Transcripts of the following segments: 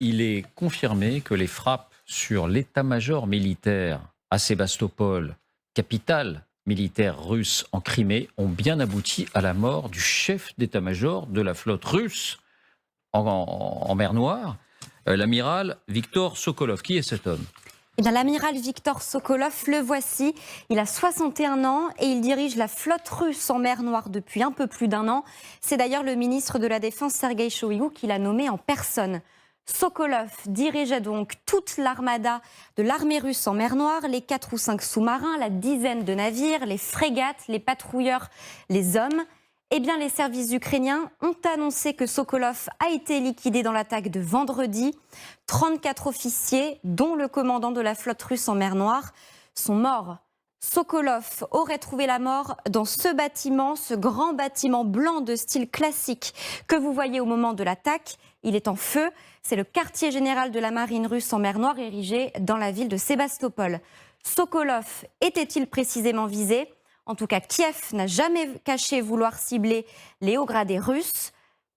il est confirmé que les frappes sur l'état-major militaire à Sébastopol, capitale militaire russe en Crimée, ont bien abouti à la mort du chef d'état-major de la flotte russe en mer Noire, l'amiral Viktor Sokolov. Qui est cet homme? Eh bien, l'amiral Viktor Sokolov, le voici. Il a 61 ans et il dirige la flotte russe en mer Noire depuis un peu plus d'un an. C'est d'ailleurs le ministre de la Défense, Sergueï Shoigu, qui l'a nommé en personne. Sokolov dirigeait donc toute l'armada de l'armée russe en mer Noire, les 4 ou 5 sous-marins, la dizaine de navires, les frégates, les patrouilleurs, les hommes. Eh bien, les services ukrainiens ont annoncé que Sokolov a été liquidé dans l'attaque de vendredi. 34 officiers, dont le commandant de la flotte russe en mer Noire, sont morts. Sokolov aurait trouvé la mort dans ce bâtiment, ce grand bâtiment blanc de style classique que vous voyez au moment de l'attaque. Il est en feu. C'est le quartier général de la marine russe en mer Noire érigé dans la ville de Sébastopol. Sokolov était-il précisément visé ? En tout cas, Kiev n'a jamais caché vouloir cibler les hauts gradés russes.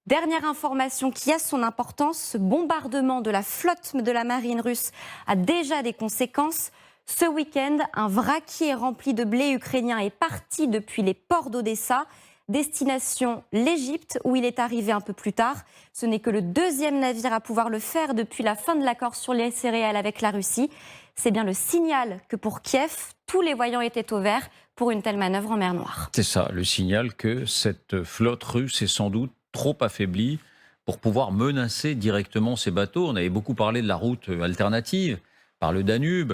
Dernière information qui a son importance, ce bombardement de la flotte de la marine russe a déjà des conséquences. Ce week-end, un vraquier rempli de blé ukrainien est parti depuis les ports d'Odessa, destination l'Égypte, où il est arrivé un peu plus tard. Ce n'est que le deuxième navire à pouvoir le faire depuis la fin de l'accord sur les céréales avec la Russie. C'est bien le signal que pour Kiev, tous les voyants étaient au vert pour une telle manœuvre en mer Noire. C'est ça, le signal que cette flotte russe est sans doute trop affaiblie pour pouvoir menacer directement ces bateaux. On avait beaucoup parlé de la route alternative, par le Danube,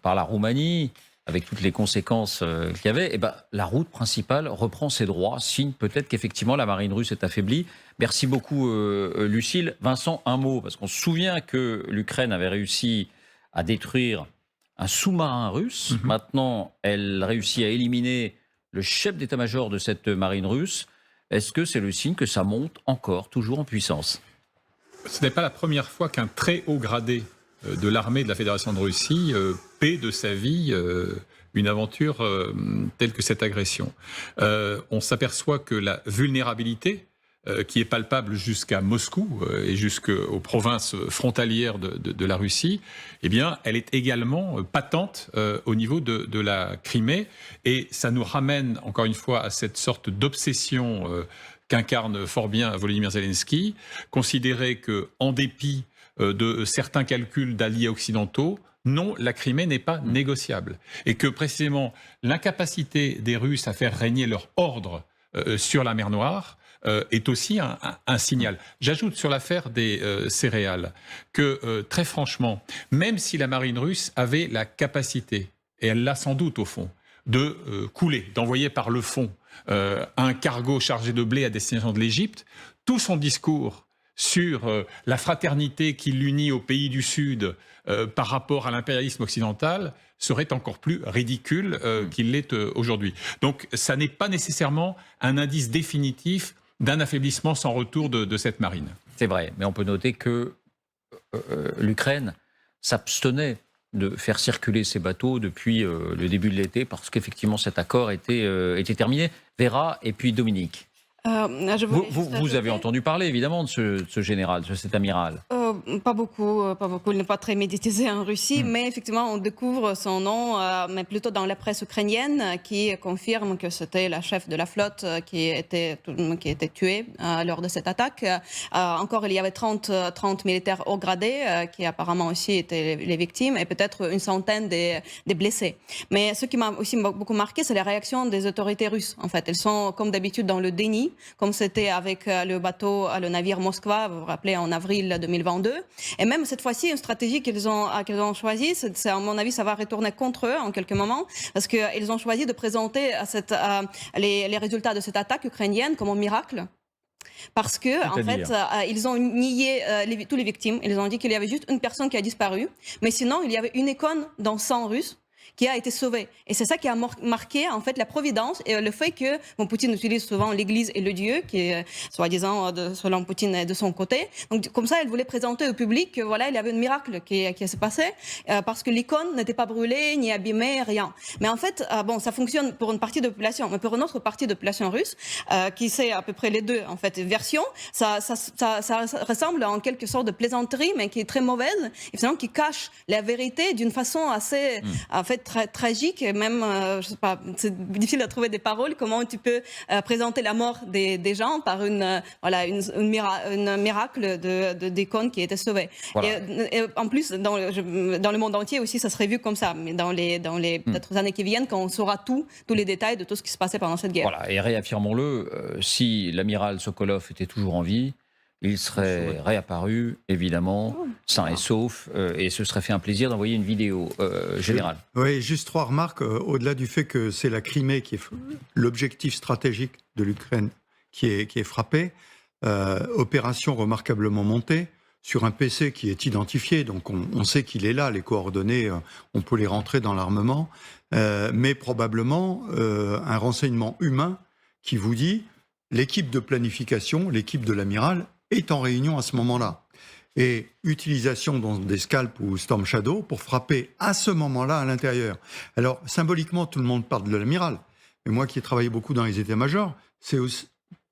par la Roumanie, avec toutes les conséquences qu'il y avait. Et ben, la route principale reprend ses droits, signe peut-être qu'effectivement la marine russe est affaiblie. Merci beaucoup Lucille. Vincent, un mot, parce qu'on se souvient que l'Ukraine avait réussi à détruire un sous-marin russe. Maintenant, elle réussit à éliminer le chef d'état-major de cette marine russe. Est-ce que c'est le signe que ça monte encore, toujours en puissance? Ce n'est pas la première fois qu'un très haut gradé de l'armée de la Fédération de Russie paie de sa vie une aventure telle que cette agression. On s'aperçoit que la vulnérabilité qui est palpable jusqu'à Moscou et jusqu'aux provinces frontalières de la Russie, eh bien, elle est également patente au niveau de la Crimée. Et ça nous ramène, encore une fois, à cette sorte d'obsession qu'incarne fort bien Volodymyr Zelensky, considérer qu'en dépit de certains calculs d'alliés occidentaux, non, la Crimée n'est pas négociable. Et que précisément l'incapacité des Russes à faire régner leur ordre sur la mer Noire est aussi un signal. J'ajoute sur l'affaire des céréales que, très franchement, même si la marine russe avait la capacité, et elle l'a sans doute au fond, de couler, d'envoyer par le fond un cargo chargé de blé à destination de l'Égypte, tout son discours sur la fraternité qui l'unit aux pays du Sud par rapport à l'impérialisme occidental serait encore plus ridicule qu'il l'est aujourd'hui. Donc ça n'est pas nécessairement un indice définitif d'un affaiblissement sans retour de cette marine. C'est vrai, mais on peut noter que l'Ukraine s'abstenait de faire circuler ces bateaux depuis le début de l'été parce qu'effectivement cet accord était terminé. Vera et puis Dominique. Vous avez entendu parler évidemment de ce général, de cet amiral. Pas beaucoup, pas beaucoup. Il n'est pas très médiatisé en Russie, mais effectivement, on découvre son nom, mais plutôt dans la presse ukrainienne, qui confirme que c'était la chef de la flotte qui était tuée lors de cette attaque. Encore, il y avait 30 militaires haut gradés qui apparemment aussi étaient les victimes, et peut-être une centaine des blessés. Mais ce qui m'a aussi beaucoup marqué, c'est la réaction des autorités russes. En fait, elles sont comme d'habitude dans le déni, comme c'était avec le bateau, le navire Moskva, vous vous rappelez, en avril 2022. Et même cette fois-ci, une stratégie qu'ils ont choisie, c'est, à mon avis, ça va retourner contre eux en quelques moments, parce qu'ils ont choisi de présenter les résultats de cette attaque ukrainienne comme un miracle. Parce que, en fait, ils ont nié tous les victimes. Ils ont dit qu'il y avait juste une personne qui a disparu. Mais sinon, il y avait une icône dans sang russe qui a été sauvé. Et c'est ça qui a marqué en fait la providence et le fait que Poutine utilise souvent l'Église et le Dieu, qui est soi-disant, selon Poutine, est de son côté. Donc comme ça, elle voulait présenter au public que voilà, il y avait un miracle qui s'est passé parce que l'icône n'était pas brûlée, ni abîmée, rien. Mais en fait, bon, ça fonctionne pour une partie de la population, mais pour une autre partie de la population russe, qui sait à peu près les deux en fait versions, ça ressemble en quelque sorte de plaisanterie, mais qui est très mauvaise, et finalement qui cache la vérité d'une façon assez, en fait, très tragique, et même, je sais pas, c'est difficile de trouver des paroles. Comment tu peux présenter la mort des gens par une miracle d'icône qui était sauvée. Voilà. Et en plus, dans le monde entier aussi, ça serait vu comme ça. Mais dans les peut-être années qui viennent, quand on saura tous les détails de tout ce qui se passait pendant cette guerre. Voilà, et réaffirmons-le, si l'amiral Sokolov était toujours en vie, il serait réapparu, évidemment, sain et sauf, et ce serait fait un plaisir d'envoyer une vidéo générale. Oui, juste 3 remarques, au-delà du fait que c'est la Crimée qui est l'objectif stratégique de l'Ukraine qui est frappé, opération remarquablement montée, sur un PC qui est identifié, donc on sait qu'il est là, les coordonnées, on peut les rentrer dans l'armement, mais probablement un renseignement humain qui vous dit l'équipe de planification, l'équipe de l'amiral est en réunion à ce moment-là. Et utilisation dans des scalps ou Storm Shadow pour frapper à ce moment-là à l'intérieur. Alors symboliquement, tout le monde parle de l'amiral, mais moi qui ai travaillé beaucoup dans les états-majors, c'est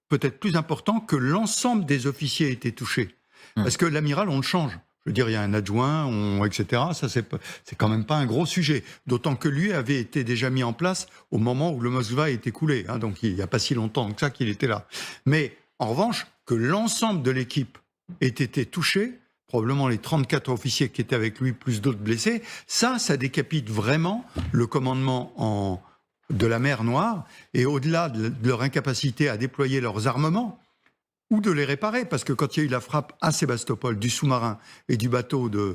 peut-être plus important que l'ensemble des officiers aient été touchés. Parce que l'amiral, on le change. Je veux dire, il y a un adjoint, etc. Ça, c'est quand même pas un gros sujet. D'autant que lui avait été déjà mis en place au moment où le Moskva a été coulé. Hein, donc, il n'y a pas si longtemps que ça qu'il était là. Mais, en revanche, que l'ensemble de l'équipe ait été touché, probablement les 34 officiers qui étaient avec lui, plus d'autres blessés, ça décapite vraiment le commandement de la mer Noire. Et au-delà de leur incapacité à déployer leurs armements, ou de les réparer, parce que quand il y a eu la frappe à Sébastopol du sous-marin et du bateau de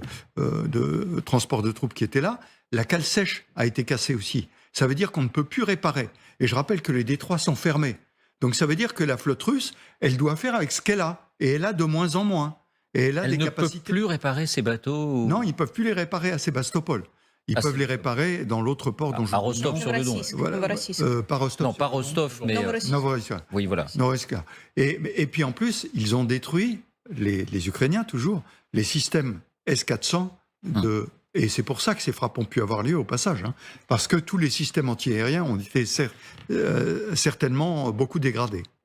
transport de troupes qui était là, la cale sèche a été cassée aussi. Ça veut dire qu'on ne peut plus réparer. Et je rappelle que les détroits sont fermés. Donc ça veut dire que la flotte russe, elle doit faire avec ce qu'elle a. Et elle a de moins en moins. Et elle a Elle des ne capacités. peut plus réparer ces bateaux Non, ils ne peuvent plus les réparer à Sébastopol. Ils peuvent les réparer dans l'autre port dont je... à Rostov-sur-le-Don. Voilà, pas Rostov. Non, pas Rostov, mais... Novorossiysk. oui, voilà. Novorossiysk. Et puis en plus, ils ont détruit, les Ukrainiens toujours, les systèmes S-400 et c'est pour ça que ces frappes ont pu avoir lieu au passage. Hein, parce que tous les systèmes antiaériens ont été certainement beaucoup dégradés.